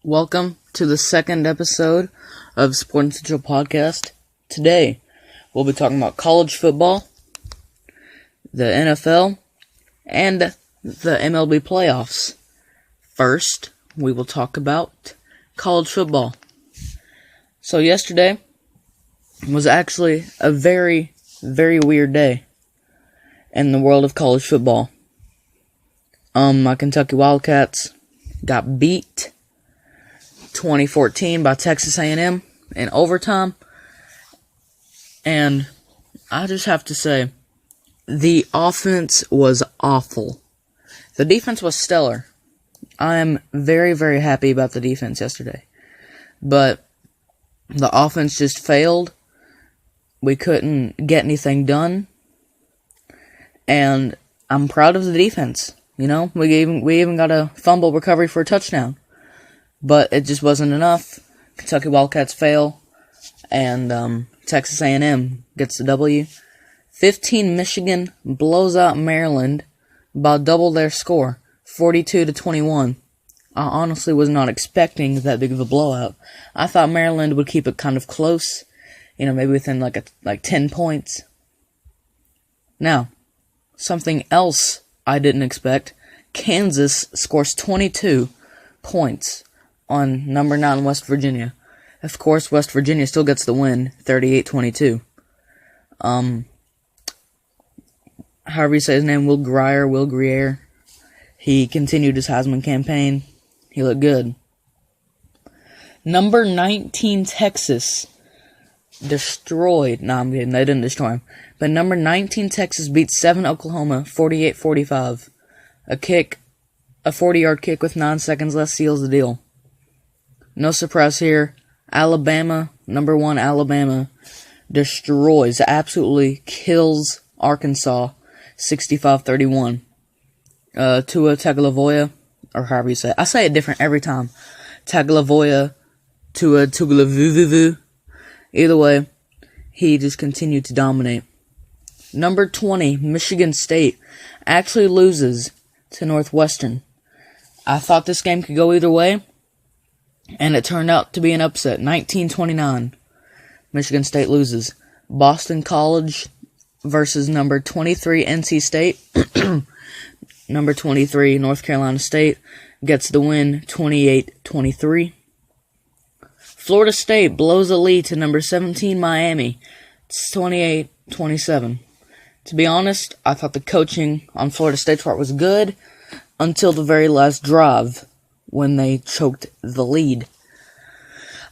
Welcome to the second episode of Sports Central Podcast. Today, we'll be talking about college football, the NFL, and the MLB playoffs. First, we will talk about college football. So yesterday was actually a very, very weird day in the world of college football. My Kentucky Wildcats got beat 2014 by Texas A&M in overtime, and I just have to say, the offense was awful. The defense was stellar. I am very, very happy about the defense yesterday, but the offense just failed. We couldn't get anything done, and I'm proud of the defense. You know, we even got a fumble recovery for a touchdown. But it just wasn't enough. Kentucky Wildcats fail, and Texas A&M gets the W. 15 Michigan blows out Maryland by double their score, 42-21. I honestly was not expecting that big of a blowout. I thought Maryland would keep it kind of close, maybe within like 10 points. Now, something else I didn't expect. Kansas scores 22 points on number 9 West Virginia. Of course, West Virginia still gets the win, 38-22. However you say his name, Will Grier. He continued his Heisman campaign. He looked good. Number 19 Texas destroyed. No, I'm kidding. They didn't destroy him. But number 19 Texas beat 7 Oklahoma, 48-45. A 40-yard kick with 9 seconds left seals the deal. No surprise here. Alabama, number 1 Alabama, destroys, absolutely kills Arkansas, 65-31. Tua Tagovailoa, or however you say it. I say it different every time. Tagovailoa, Tua Tagovailoa. Either way, he just continued to dominate. Number 20, Michigan State, actually loses to Northwestern. I thought this game could go either way, and it turned out to be an upset, 19-29. Michigan State loses. Boston College versus number 23 NC State. Number 23 North Carolina State gets the win, 28-23. Florida State blows a lead to number 17 Miami. It's 28-27. To be honest, I thought the coaching on Florida State's part was good until the very last drive when they choked the lead.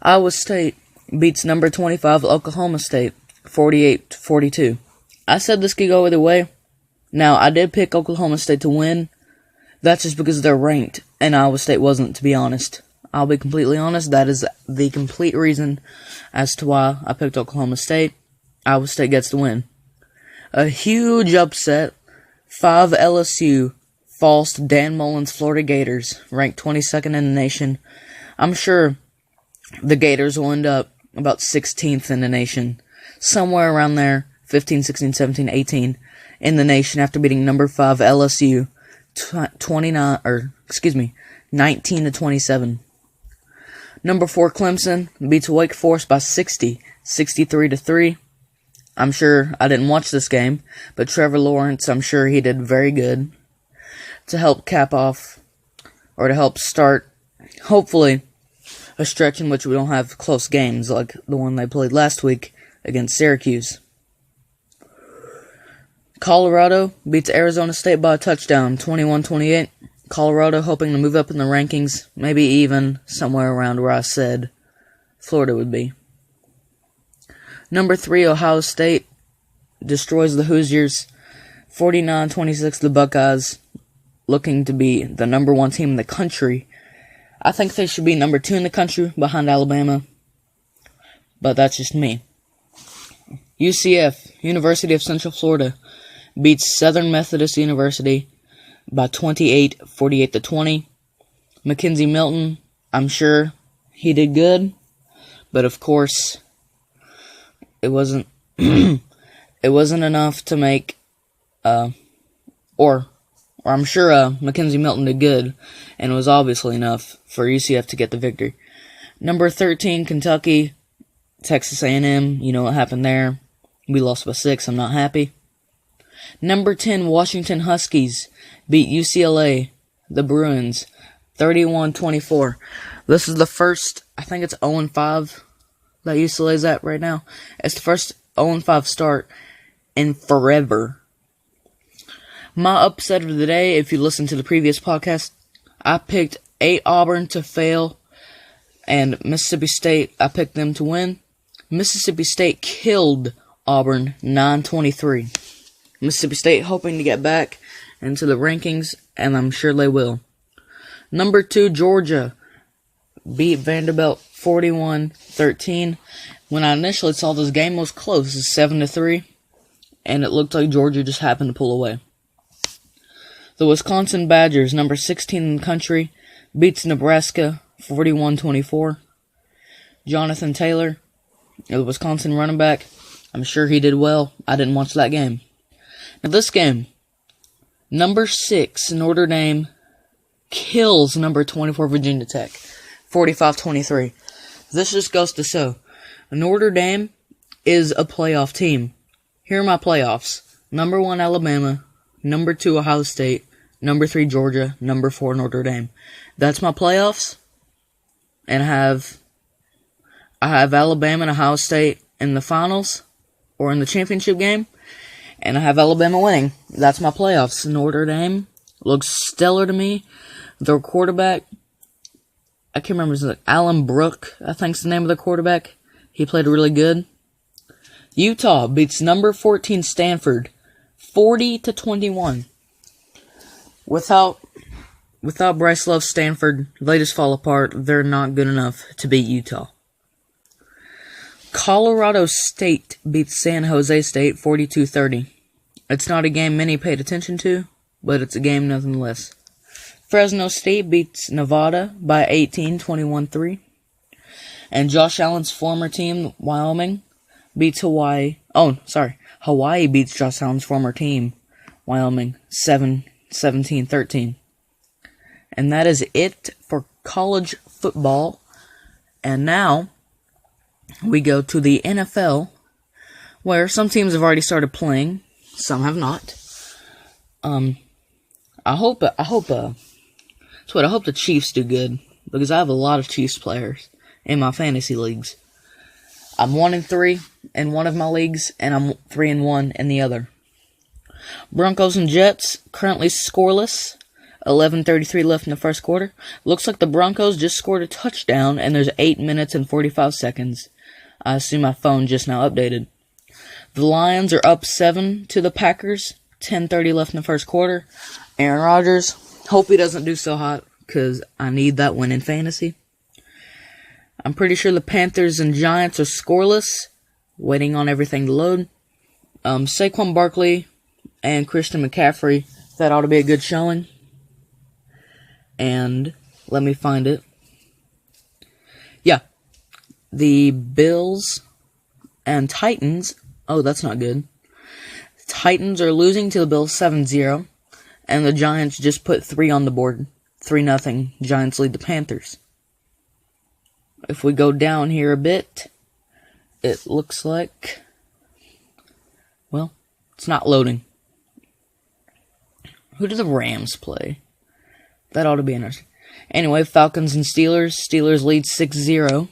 Iowa State beats number 25 Oklahoma State 48-42. I said this could go either way. Now, I did pick Oklahoma State to win. That's just because they're ranked, and Iowa State wasn't, to be honest. I'll be completely honest, that is the complete reason as to why I picked Oklahoma State. Iowa State gets the win. A huge upset. 5 LSU falls to Dan Mullen's Florida Gators, ranked 22nd in the nation. I'm sure the Gators will end up about 16th in the nation. Somewhere around there, 15, 16, 17, 18 in the nation after beating number 5 LSU 19-27. Number 4 Clemson beats Wake Forest by 60, 63-3. I'm sure I didn't watch this game, but Trevor Lawrence, I'm sure he did very good to help cap off, or to help start, hopefully, a stretch in which we don't have close games like the one they played last week against Syracuse. Colorado beats Arizona State by a touchdown, 21-28. Colorado hoping to move up in the rankings, maybe even somewhere around where I said Florida would be. Number 3, Ohio State destroys the Hoosiers, 49-26. The Buckeyes, looking to be the number 1 team in the country. I think they should be number 2 in the country behind Alabama, but that's just me. UCF, University of Central Florida, beats Southern Methodist University by 48-20. Mackenzie Milton, I'm sure he did good, but of course, it wasn't enough to make, or Or I'm sure Mackenzie Milton did good, and it was obviously enough for UCF to get the victory. Number 13, Kentucky, Texas A&M. You know what happened there. We lost by 6. I'm not happy. Number 10, Washington Huskies beat UCLA, the Bruins, 31-24. This is the first, I think it's 0-5 that UCLA's at right now. It's the first 0-5 start in forever. My upset of the day, if you listen to the previous podcast, I picked Auburn to fail, and Mississippi State, I picked them to win. Mississippi State killed Auburn 9-23. Mississippi State hoping to get back into the rankings, and I'm sure they will. Number 2, Georgia beat Vanderbilt 41-13. When I initially saw this game was close, it's 7-3, and it looked like Georgia just happened to pull away. The Wisconsin Badgers, number 16 in the country, beats Nebraska 41-24. Jonathan Taylor, the Wisconsin running back, I'm sure he did well. I didn't watch that game. Now this game, number 6 Notre Dame kills number 24 Virginia Tech 45-23. This just goes to show Notre Dame is a playoff team. Here are my playoffs. Number 1 Alabama, number 2 Ohio State, number 3 Georgia, number 4 Notre Dame. That's my playoffs. And I have Alabama and Ohio State in the finals or in the championship game, and I have Alabama winning. That's my playoffs. Notre Dame looks stellar to me. Their quarterback, I can't remember, it's like Alan Brook, I think's the name of the quarterback. He played really good. Utah beats number 14 Stanford 40-21. Without Bryce Love, Stanford, they just fall apart. They're not good enough to beat Utah. Colorado State beats San Jose State 42-30. It's not a game many paid attention to, but it's a game nonetheless. Fresno State beats Nevada by 18, 21-3. And Josh Allen's former team, Wyoming, beats Hawaii. Hawaii beats Josh Allen's former team, Wyoming, 17-13. And that is it for college football. And now we go to the NFL, where some teams have already started playing, some have not. I hope the Chiefs do good, because I have a lot of Chiefs players in my fantasy leagues. I'm 1-3 in one of my leagues, and I'm 3-1 in the other. Broncos and Jets currently scoreless. 11:33 left in the first quarter. Looks like the Broncos just scored a touchdown, and there's 8 minutes and 45 seconds. I assume my phone just now updated. The Lions are up 7 to the Packers. 10:30 left in the first quarter. Aaron Rodgers, hope he doesn't do so hot, because I need that win in fantasy. I'm pretty sure the Panthers and Giants are scoreless, waiting on everything to load. Saquon Barkley and Christian McCaffrey, that ought to be a good showing. And let me find it. Yeah. The Bills and Titans. Oh, that's not good. Titans are losing to the Bills 7-0. And the Giants just put 3 on the board. 3-0. Giants lead the Panthers. If we go down here a bit, it looks like, well, it's not loading. Who do the Rams play? That ought to be interesting. Anyway, Falcons and Steelers. Steelers lead 6-0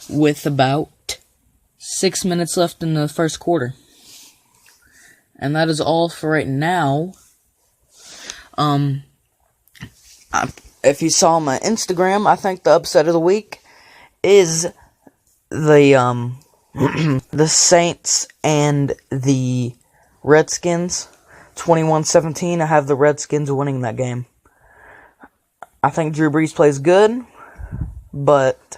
with about 6 minutes left in the first quarter. And that is all for right now. If you saw my Instagram, I think the upset of the week is the the Saints and the Redskins. 21-17. I have the Redskins winning that game. I think Drew Brees plays good, but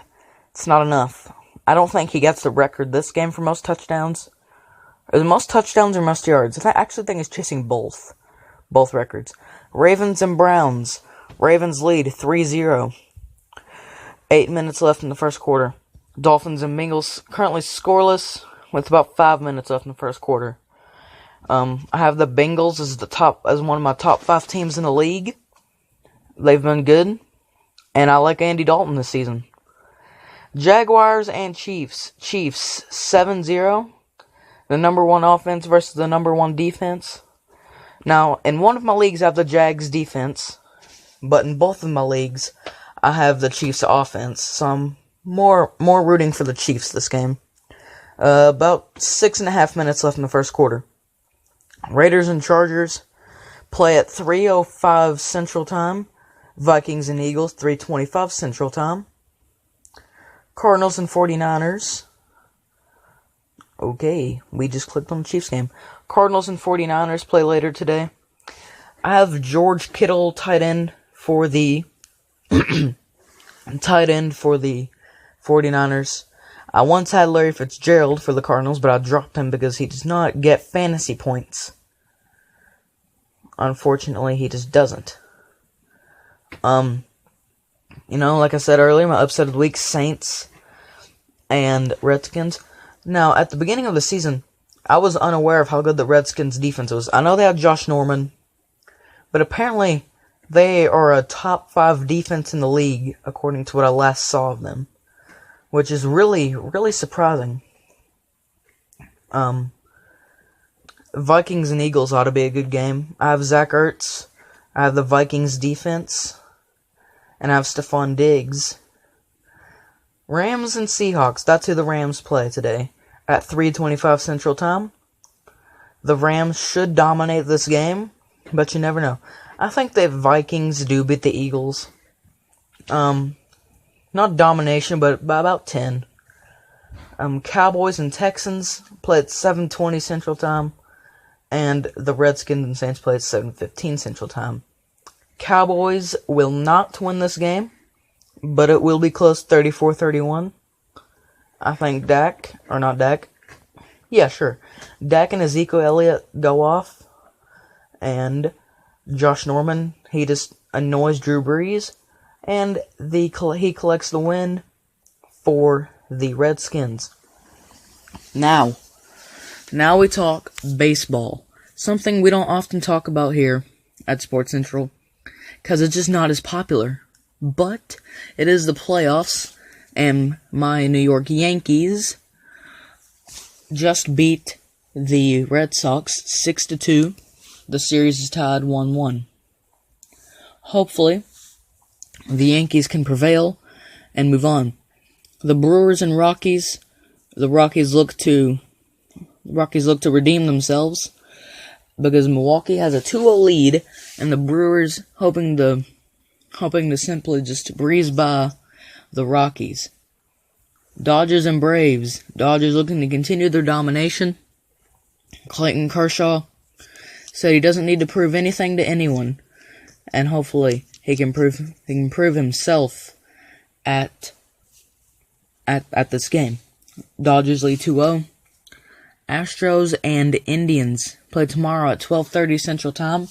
it's not enough. I don't think he gets the record this game for most touchdowns. Or the most touchdowns or most yards. I actually think he's chasing both records. Ravens and Browns. Ravens lead 3-0. 8 minutes left in the first quarter. Dolphins and Bengals currently scoreless with about 5 minutes left in the first quarter. I have the Bengals as one of my top 5 teams in the league. They've been good, and I like Andy Dalton this season. Jaguars and Chiefs. Chiefs 7-0. The number 1 offense versus the number 1 defense. Now, in one of my leagues, I have the Jags defense, but in both of my leagues, I have the Chiefs offense. So I'm more rooting for the Chiefs this game. About 6.5 minutes left in the first quarter. Raiders and Chargers play at 3:05 Central Time. Vikings and Eagles, 3:25 Central Time. Cardinals and 49ers. Okay, we just clicked on the Chiefs game. Cardinals and 49ers play later today. I have George Kittle tight end for the 49ers. I once had Larry Fitzgerald for the Cardinals, but I dropped him because he does not get fantasy points. Unfortunately, he just doesn't. Like I said earlier, my upset of the week, Saints and Redskins. Now, at the beginning of the season, I was unaware of how good the Redskins defense was. I know they have Josh Norman, but apparently they are a top 5 defense in the league, according to what I last saw of them, which is really, really surprising. Vikings and Eagles ought to be a good game. I have Zach Ertz, I have the Vikings defense, and I have Stephon Diggs. Rams and Seahawks, that's who the Rams play today, at 3:25 Central Time. The Rams should dominate this game, but you never know. I think the Vikings do beat the Eagles. Not domination, but by about 10. Cowboys and Texans play at 7:20 Central Time, and the Redskins and Saints play at 7:15 Central Time. Cowboys will not win this game, but it will be close, 34-31. I think Dak and Ezekiel Elliott go off, and Josh Norman, he just annoys Drew Brees, and he collects the win for the Redskins. Now we talk baseball. Something we don't often talk about here at Sports Central, because it's just not as popular. But it is the playoffs, and my New York Yankees just beat the Red Sox 6-2. The series is tied 1-1. Hopefully, the Yankees can prevail and move on. The Brewers and Rockies, the Rockies look to redeem themselves, because Milwaukee has a 2-0 lead, and the Brewers hoping to simply just breeze by the Rockies. Dodgers and Braves. Dodgers looking to continue their domination. Clayton Kershaw said he doesn't need to prove anything to anyone, and hopefully he can prove himself at this game. Dodgers lead 2-0. Astros and Indians play tomorrow at 12:30 Central Time.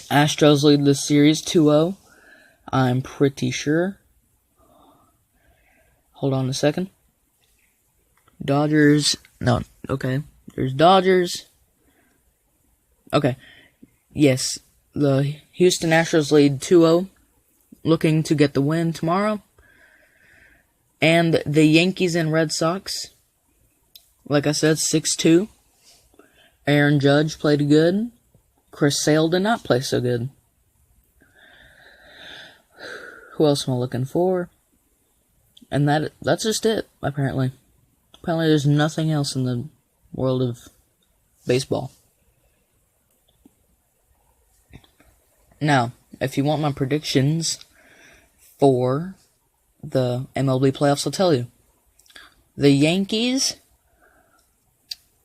Astros lead this series 2-0. I'm pretty sure. Hold on a second. There's Dodgers. Okay. Yes, the Houston Astros lead 2-0, looking to get the win tomorrow. And the Yankees and Red Sox, like I said, 6-2. Aaron Judge played good. Chris Sale did not play so good. Who else am I looking for? And that's just it, apparently. Apparently there's nothing else in the world of baseball. Now, if you want my predictions for the MLB playoffs, I'll tell you. The Yankees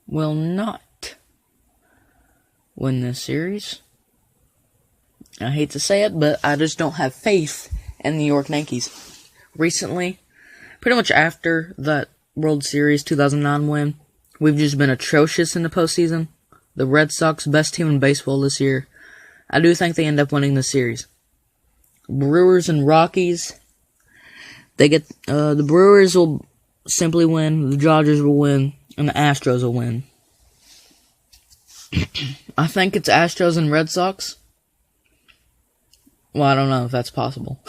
will not win this series. I hate to say it, but I just don't have faith in the New York Yankees. Recently, pretty much after that World Series 2009 win, we've just been atrocious in the postseason. The Red Sox, best team in baseball this year. I do think they end up winning the series. Brewers and Rockies, the Brewers will simply win, the Dodgers will win, and the Astros will win. I think it's Astros and Red Sox. Well, I don't know if that's possible.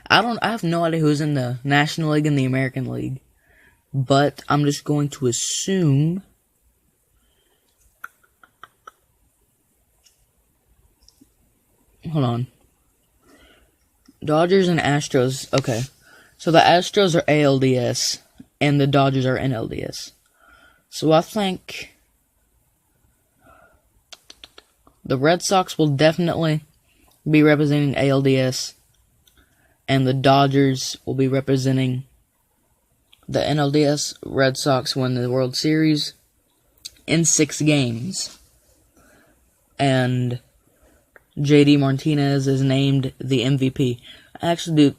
I have no idea who's in the National League and the American League. But I'm just going to assume hold on. Dodgers and Astros. Okay. So the Astros are ALDS and the Dodgers are NLDS. So I think the Red Sox will definitely be representing ALDS and the Dodgers will be representing the NLDS. Red Sox won the World Series in 6 games. And JD Martinez is named the MVP. Actually,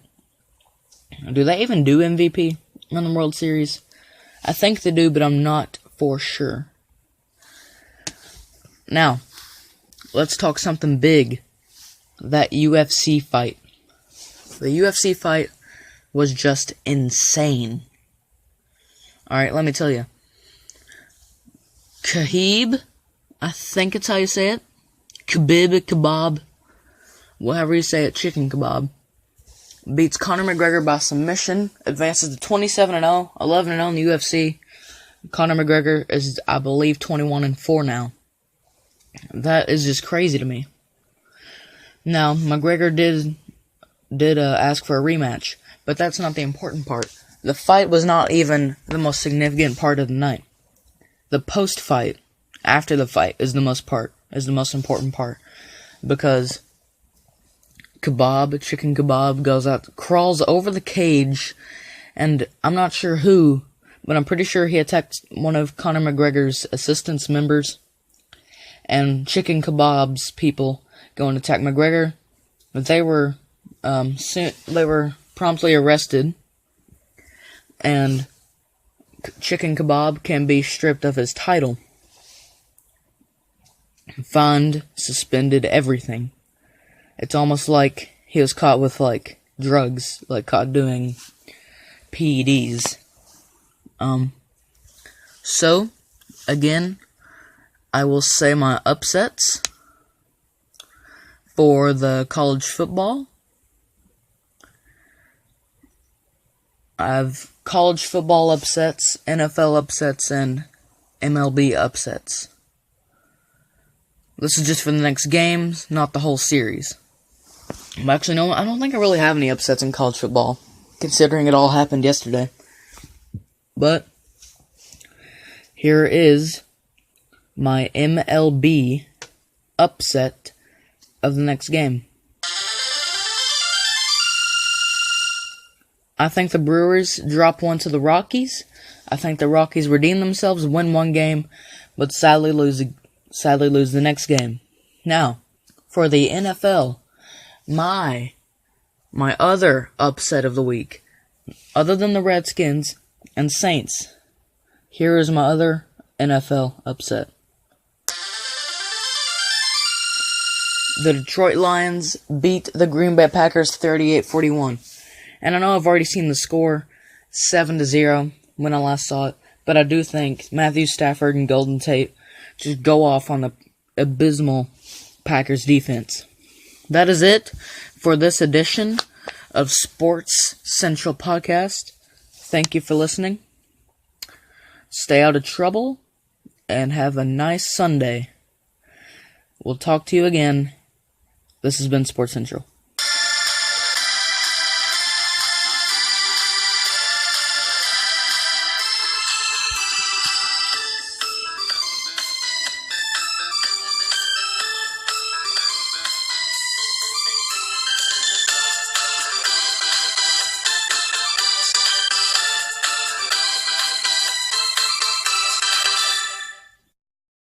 do they even do MVP on the World Series? I think they do, but I'm not for sure. Now, let's talk something big. That UFC fight. The UFC fight was just insane. Alright, let me tell you. Khabib, I think it's how you say it. Khabib, whatever you say it, chicken kebab, beats Conor McGregor by submission, advances to 27-0, 11-0 in the UFC. Conor McGregor is, I believe, 21-4 now. That is just crazy to me. Now, McGregor did ask for a rematch, but that's not the important part. The fight was not even the most significant part of the night. The post-fight, after the fight, is the most important part. Because chicken kebab, goes out, crawls over the cage, and I'm not sure who, but I'm pretty sure he attacked one of Conor McGregor's assistance members. And chicken kebab's people go and attack McGregor. They were promptly arrested. And chicken kebab can be stripped of his title. Fined, suspended, everything. It's almost like he was caught with, drugs, caught doing PEDs. So, again, I will say my upsets for the college football. I have college football upsets, NFL upsets, and MLB upsets. This is just for the next games, not the whole series. Actually, no, I don't think I really have any upsets in college football, considering it all happened yesterday. But here is my MLB upset of the next game. I think the Brewers drop one to the Rockies. I think the Rockies redeem themselves, win one game, but sadly lose the next game. Now, for the NFL, my other upset of the week, other than the Redskins and Saints, here is my other NFL upset. The Detroit Lions beat the Green Bay Packers 38-41. And I know I've already seen the score 7-0 when I last saw it, but I do think Matthew Stafford and Golden Tate just go off on the abysmal Packers defense. That is it for this edition of Sports Central Podcast. Thank you for listening. Stay out of trouble and have a nice Sunday. We'll talk to you again. This has been Sports Central.